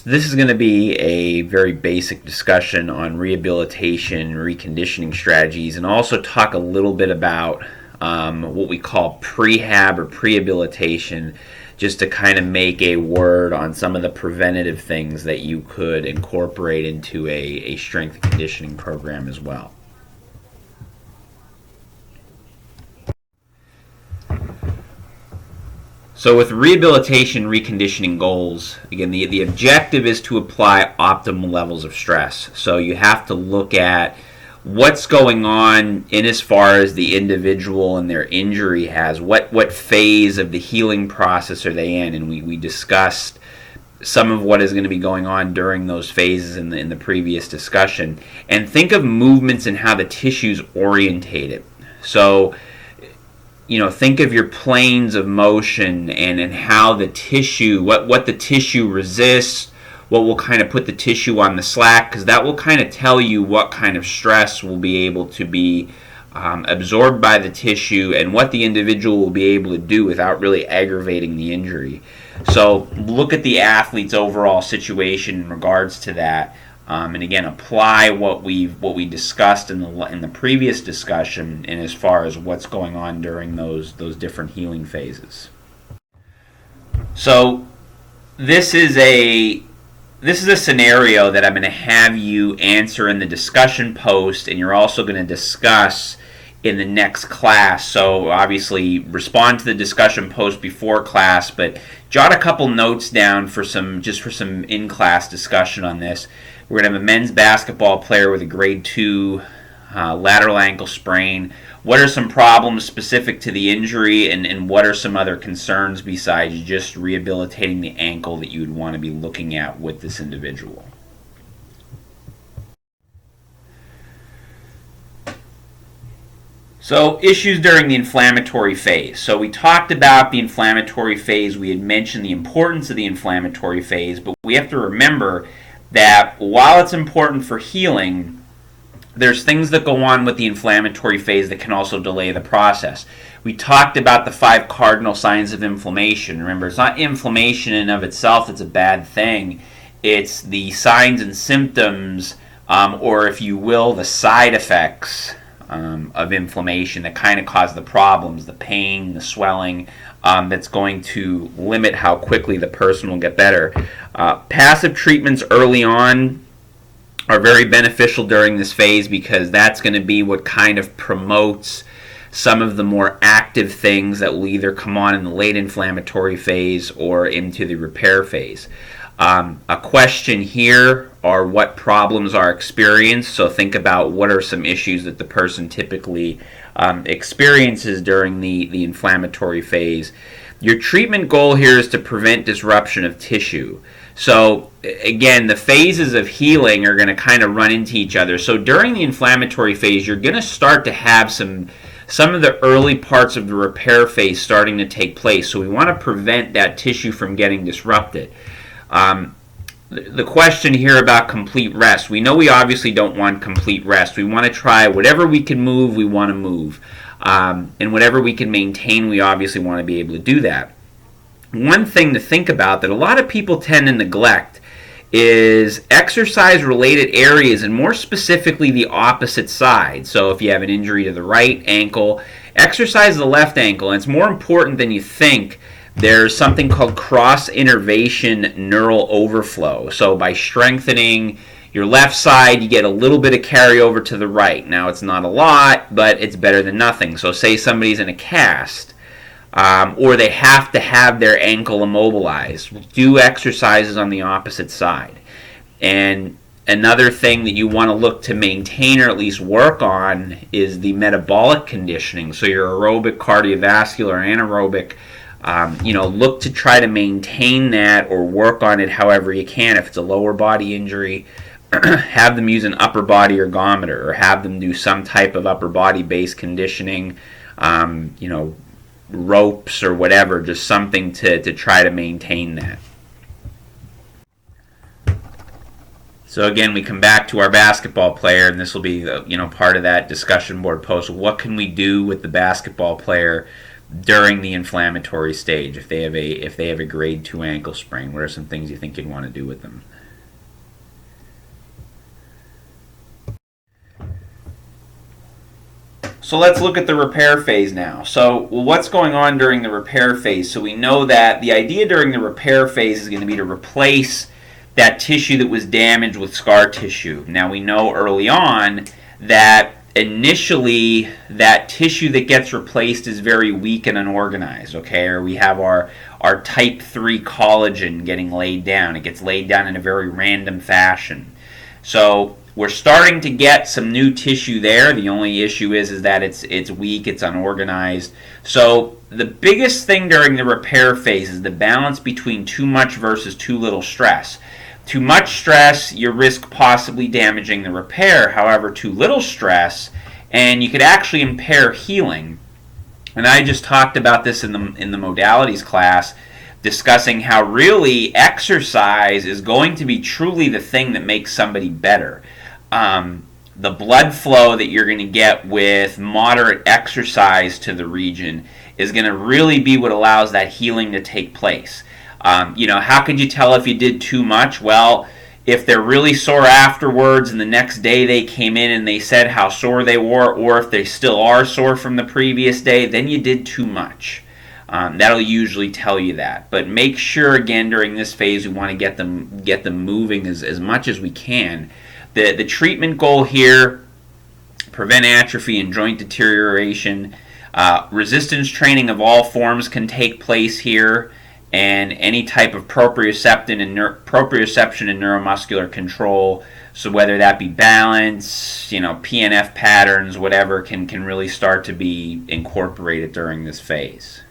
This is going to be a very basic discussion on rehabilitation, reconditioning strategies, and also talk a little bit about what we call prehab or prehabilitation, just to kind of make a word on some of the preventative things that you could incorporate into a strength and conditioning program as well. So with rehabilitation, reconditioning goals, again, the objective is to apply optimal levels of stress. So you have to look at what's going on in as far as the individual and their injury has. What phase of the healing process are they in? And we discussed some of what is going to be going on during those phases in the previous discussion. And think of movements and how the tissue's orientated. So think of your planes of motion and how the tissue, what the tissue resists, what will kind of put the tissue on the slack, because that will kind of tell you what kind of stress will be able to be absorbed by the tissue and what the individual will be able to do without really aggravating the injury. So look at the athlete's overall situation in regards to that. And again, apply what we discussed in the previous discussion, and as far as what's going on during those different healing phases. So this is a scenario that I'm going to have you answer in the discussion post, and you're also going to discuss in the next class. So obviously respond to the discussion post before class, but jot a couple notes down for some in-class discussion on this. We're going to have a men's basketball player with a grade 2 lateral ankle sprain. What are some problems specific to the injury, and what are some other concerns besides just rehabilitating the ankle that you would want to be looking at with this individual? So, issues during the inflammatory phase. So we talked about the inflammatory phase. We had mentioned the importance of the inflammatory phase, but we have to remember that while it's important for healing, there's things that go on with the inflammatory phase that can also delay the process. We talked about the 5 cardinal signs of inflammation. Remember, it's not inflammation in and of itself that's a bad thing. It's the signs and symptoms, or if you will, the side effects of inflammation that kind of cause the problems, the pain, the swelling, that's going to limit how quickly the person will get better. Passive treatments early on are very beneficial during this phase, because that's going to be what kind of promotes some of the more active things that will either come on in the late inflammatory phase or into the repair phase. A question here are what problems are experienced. So think about what are some issues that the person typically experiences during the inflammatory phase. Your treatment goal here is to prevent disruption of tissue. So again, the phases of healing are going to kind of run into each other. So during the inflammatory phase, you're going to start to have some of the early parts of the repair phase starting to take place. So we want to prevent that tissue from getting disrupted. The question here about complete rest. We know we obviously don't want complete rest. We want to try whatever we can move, we want to move. And whatever we can maintain, we obviously want to be able to do that. One thing to think about that a lot of people tend to neglect is exercise-related areas, and more specifically the opposite side. So if you have an injury to the right ankle, exercise the left ankle. And it's more important than you think. There's something called cross-innervation neural overflow. So by strengthening your left side, you get a little bit of carryover to the right. Now, it's not a lot, but it's better than nothing. So say somebody's in a cast, or they have to have their ankle immobilized. Do exercises on the opposite side. And another thing that you want to look to maintain or at least work on is the metabolic conditioning. So your aerobic, cardiovascular, anaerobic, look to try to maintain that or work on it however you can. If it's a lower body injury, have them use an upper body ergometer, or have them do some type of upper body based conditioning, ropes or whatever, just something to try to maintain that. So again, we come back to our basketball player, and this will be part of that discussion board post. What can we do with the basketball player during the inflammatory stage. If they have a grade 2 ankle sprain, what are some things you think you'd want to do with them? So let's look at the repair phase now. So what's going on during the repair phase? So we know that the idea during the repair phase is going to be to replace that tissue that was damaged with scar tissue. Now we know early on that initially that tissue that gets replaced is very weak and unorganized, okay? Or we have our type 3 collagen getting laid down. It gets laid down in a very random fashion. So we're starting to get some new tissue there. The only issue is that it's weak, it's unorganized. So the biggest thing during the repair phase is the balance between too much versus too little stress. Too much stress, you risk possibly damaging the repair. However, too little stress, and you could actually impair healing. And I just talked about this in the modalities class, discussing how really exercise is going to be truly the thing that makes somebody better. The blood flow that you're going to get with moderate exercise to the region is going to really be what allows that healing to take place. How could you tell if you did too much? Well, if they're really sore afterwards and the next day they came in and they said how sore they were, or if they still are sore from the previous day, then you did too much. That'll usually tell you that. But make sure, again, during this phase, we want to get them moving as much as we can. The treatment goal here, prevent atrophy and joint deterioration. Resistance training of all forms can take place here, and any type of proprioception and neuromuscular control. So whether that be balance, PNF patterns, whatever, can really start to be incorporated during this phase.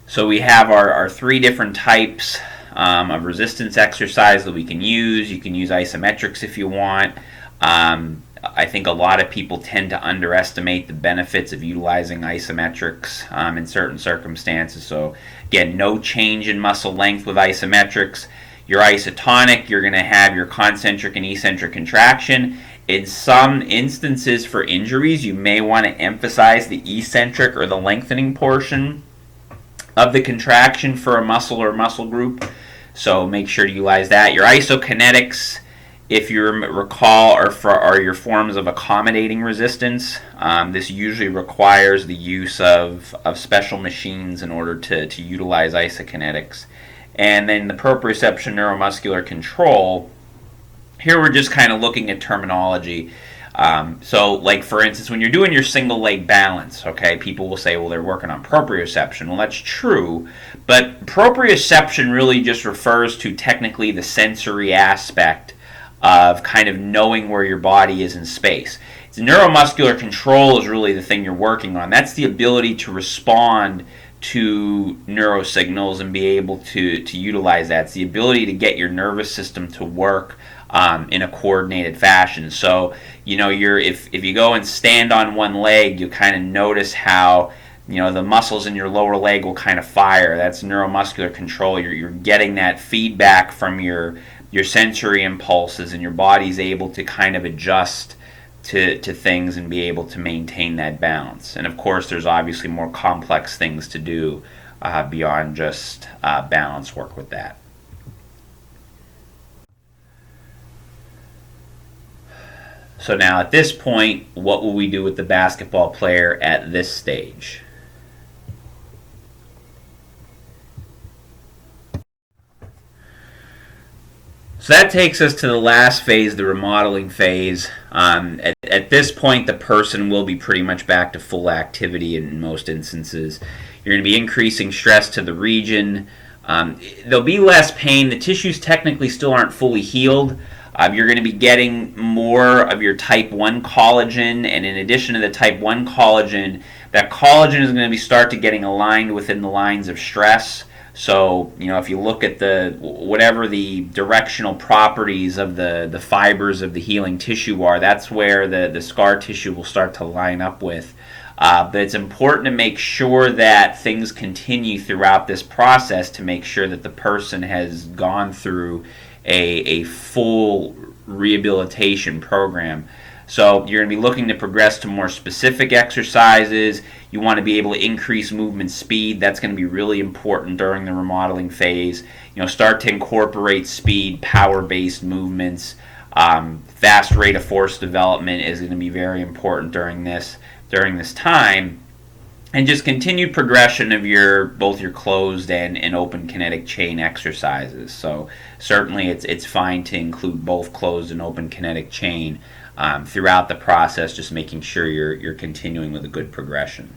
So we have our 3 different types of resistance exercise that we can use. You can use isometrics if you want. I think a lot of people tend to underestimate the benefits of utilizing isometrics in certain circumstances. So again, no change in muscle length with isometrics. Your isotonic, you're going to have your concentric and eccentric contraction. In some instances for injuries, you may want to emphasize the eccentric or the lengthening portion of the contraction for a muscle or muscle group. So make sure to utilize that. Your isokinetics, if you recall, are your forms of accommodating resistance. This usually requires the use of special machines in order to utilize isokinetics. And then the proprioception neuromuscular control, here we're just kind of looking at terminology. So like for instance, when you're doing your single leg balance, okay, people will say, well, they're working on proprioception. Well, that's true, but proprioception really just refers to technically the sensory aspect of kind of knowing where your body is in space. It's neuromuscular control is really the thing you're working on. That's the ability to respond to neurosignals and be able to utilize that. It's the ability to get your nervous system to work in a coordinated fashion. So, if you go and stand on one leg, you kind of notice how the muscles in your lower leg will kind of fire. That's neuromuscular control. You're getting that feedback from your sensory impulses, and your body's able to kind of adjust to things and be able to maintain that balance. And of course, there's obviously more complex things to do beyond just balance work with that. So now at this point, what will we do with the basketball player at this stage? So that takes us to the last phase, the remodeling phase. At this point, the person will be pretty much back to full activity in most instances. You're going to be increasing stress to the region. There'll be less pain. The tissues technically still aren't fully healed. You're going to be getting more of your type 1 collagen, and in addition to the type 1 collagen, that collagen is going to start to getting aligned within the lines of stress. So, if you look at whatever the directional properties of the fibers of the healing tissue are, that's where the scar tissue will start to line up with. But it's important to make sure that things continue throughout this process to make sure that the person has gone through a full rehabilitation program. So you're going to be looking to progress to more specific exercises. You want to be able to increase movement speed. That's going to be really important during the remodeling phase. Start to incorporate speed, power-based movements. Fast rate of force development is going to be very important during this time. And just continued progression of both your closed and open kinetic chain exercises. So certainly it's fine to include both closed and open kinetic chain throughout the process, just making sure you're continuing with a good progression.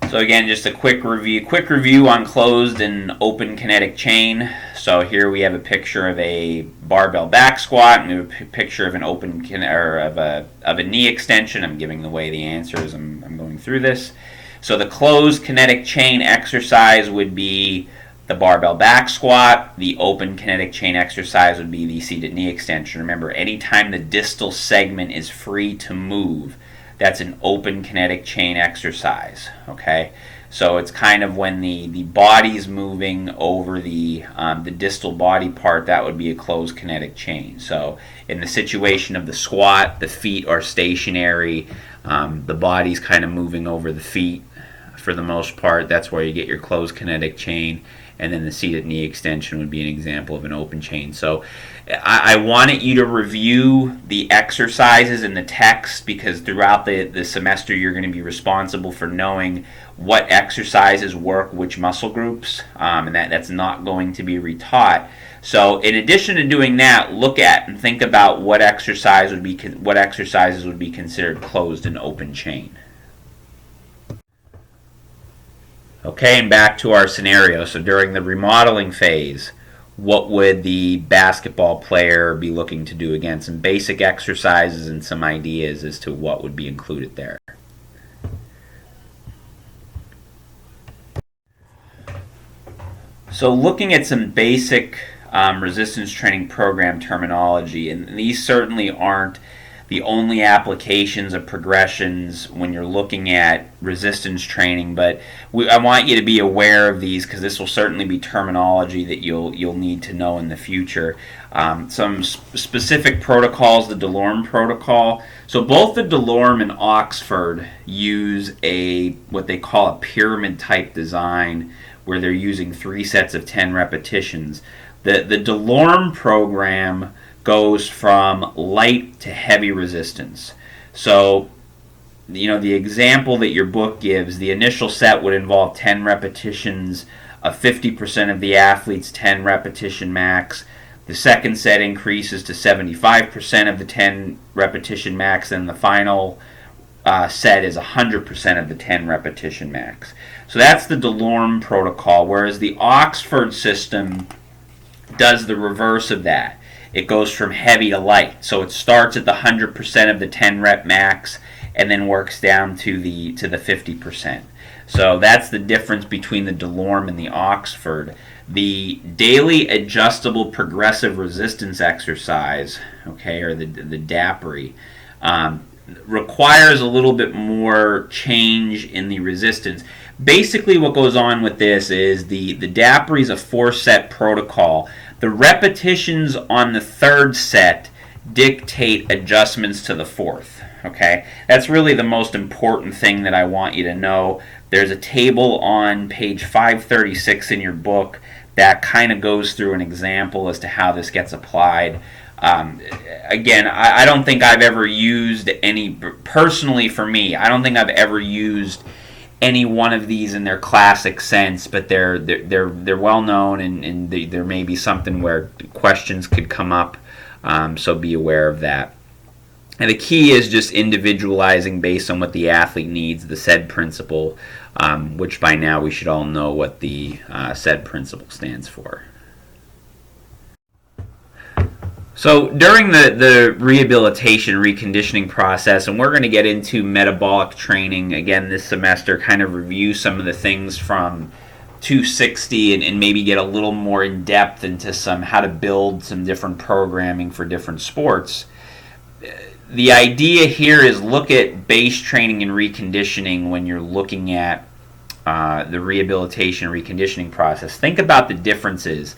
So again, just a quick review on closed and open kinetic chain. So here we have a picture of a barbell back squat, and we have a picture of an open of a knee extension. I'm giving away the answers. I'm going through this. So the closed kinetic chain exercise would be the barbell back squat. The open kinetic chain exercise would be the seated knee extension. Remember, anytime the distal segment is free to move, that's an open kinetic chain exercise, okay? So it's kind of when the body's moving over the distal body part, that would be a closed kinetic chain. So in the situation of the squat, the feet are stationary, the body's kind of moving over the feet for the most part. That's where you get your closed kinetic chain. And then the seated knee extension would be an example of an open chain. So I wanted you to review the exercises in the text, because throughout the semester you're going to be responsible for knowing what exercises work which muscle groups, and that's not going to be retaught. So in addition to doing that, look at and think about what exercises would be considered closed and open chain. Okay, and back to our scenario. So during the remodeling phase, what would the basketball player be looking to do? Again, some basic exercises and some ideas as to what would be included there. So looking at some basic resistance training program terminology, and these certainly aren't the only applications of progressions when you're looking at resistance training, but I want you to be aware of these, because this will certainly be terminology that you'll need to know in the future. Some specific protocols, the DeLorme protocol. So both the DeLorme and Oxford use what they call a pyramid type design, where they're using 3 sets of 10 repetitions. The DeLorme program goes from light to heavy resistance. So, the example that your book gives, the initial set would involve 10 repetitions of 50% of the athlete's 10 repetition max. The second set increases to 75% of the 10 repetition max, and the final set is 100% of the 10 repetition max. So that's the DeLorme protocol, whereas the Oxford system does the reverse of that. It goes from heavy to light. So it starts at the 100% of the 10 rep max and then works down to the 50%. So that's the difference between the DeLorme and the Oxford. The daily adjustable progressive resistance exercise, okay, or the DAPRI, requires a little bit more change in the resistance. Basically what goes on with this is the DAPRI is a 4-set protocol. The repetitions on the 3rd set dictate adjustments to the 4th. Okay, that's really the most important thing that I want you to know. There's a table on page 536 in your book that kind of goes through an example as to how this gets applied. Again, I don't think I've ever used any, personally for me, I don't think I've ever used any one of these in their classic sense, but they're well known, and there may be something where questions could come up, so be aware of that. And the key is just individualizing based on what the athlete needs, the SAID principle, which by now we should all know what the SAID principle stands for. So during the rehabilitation, reconditioning process, and we're going to get into metabolic training again this semester, kind of review some of the things from 260 and maybe get a little more in depth into how to build some different programming for different sports. The idea here is look at base training and reconditioning when you're looking at the rehabilitation and reconditioning process. Think about the differences.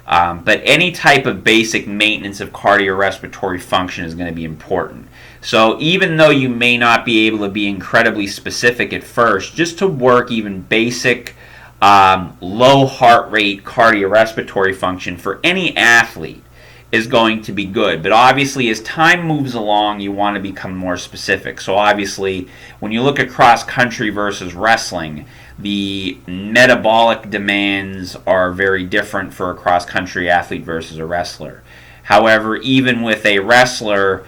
But any type of basic maintenance of cardiorespiratory function is going to be important. So even though you may not be able to be incredibly specific at first, just to work even basic low heart rate cardiorespiratory function for any athlete is going to be good. But obviously, as time moves along, you want to become more specific. So obviously, when you look at cross country versus wrestling, the metabolic demands are very different for a cross country athlete versus a wrestler. However, even with a wrestler,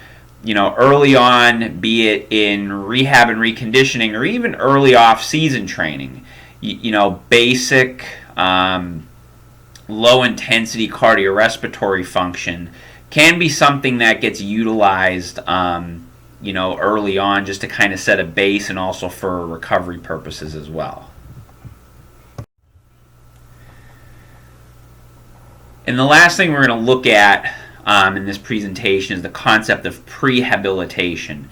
early on, be it in rehab and reconditioning or even early off-season training, basic low-intensity cardiorespiratory function can be something that gets utilized, early on just to kind of set a base and also for recovery purposes as well. And the last thing we're going to look at in this presentation is the concept of prehabilitation.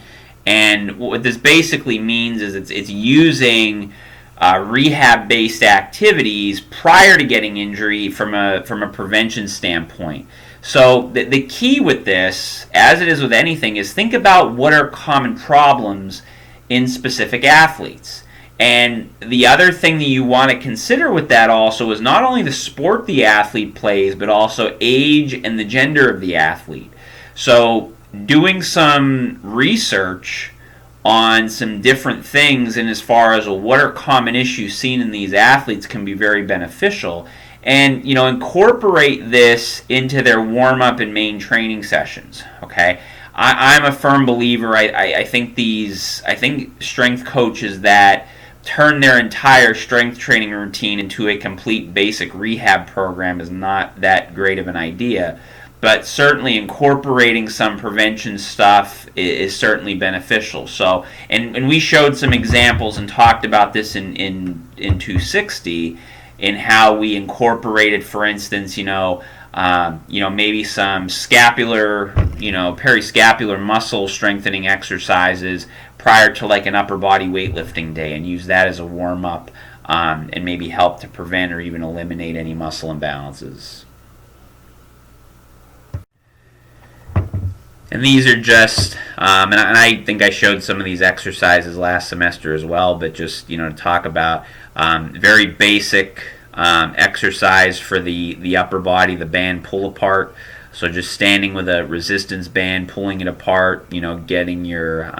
And what this basically means is it's using rehab-based activities prior to getting injury from a prevention standpoint. So the key with this, as it is with anything, is think about what are common problems in specific athletes. And the other thing that you want to consider with that also is not only the sport the athlete plays, but also age and the gender of the athlete. So doing some research on some different things and as far as what are common issues seen in these athletes can be very beneficial. And incorporate this into their warm-up and main training sessions. Okay, I'm a firm believer. I think strength coaches that turn their entire strength training routine into a complete basic rehab program is not that great of an idea. But certainly incorporating some prevention stuff is certainly beneficial. So, and we showed some examples and talked about this in 260 in how we incorporated, for instance, maybe some scapular, periscapular muscle strengthening exercises prior to like an upper body weightlifting day, and use that as a warm up and maybe help to prevent or even eliminate any muscle imbalances. And these are just, and I think I showed some of these exercises last semester as well, but just, to talk about very basic exercise for the upper body, the band pull apart. So just standing with a resistance band, pulling it apart, getting your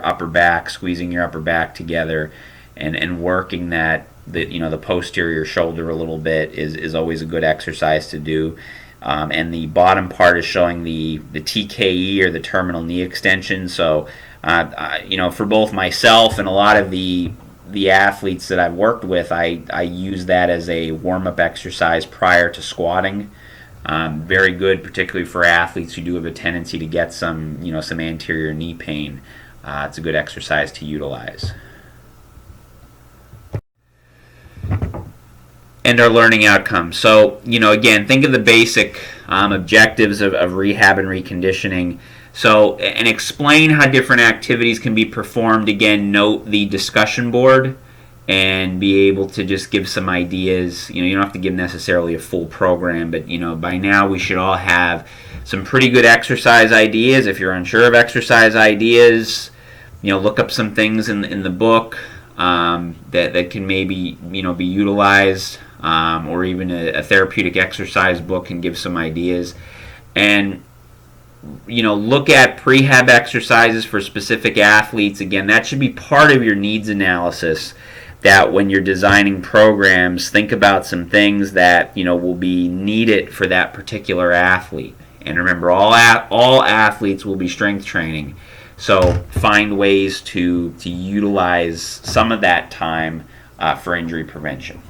upper back, squeezing your upper back together, and working the posterior shoulder a little bit is always a good exercise to do. And the bottom part is showing the TKE, or the terminal knee extension. So, for both myself and a lot of the athletes that I've worked with, I use that as a warm-up exercise prior to squatting. Very good, particularly for athletes who do have a tendency to get some anterior knee pain. It's a good exercise to utilize. And our learning outcomes. So, again, think of the basic objectives of rehab and reconditioning. So, and explain how different activities can be performed. Again, note the discussion board and be able to just give some ideas. You don't have to give necessarily a full program, but, by now we should all have some pretty good exercise ideas. If you're unsure of exercise ideas, look up some things in the book that can maybe, be utilized. Or even a therapeutic exercise book can give some ideas. And, look at prehab exercises for specific athletes. Again, that should be part of your needs analysis, that when you're designing programs, think about some things that, will be needed for that particular athlete. And remember, all athletes will be strength training. So find ways to utilize some of that time for injury prevention.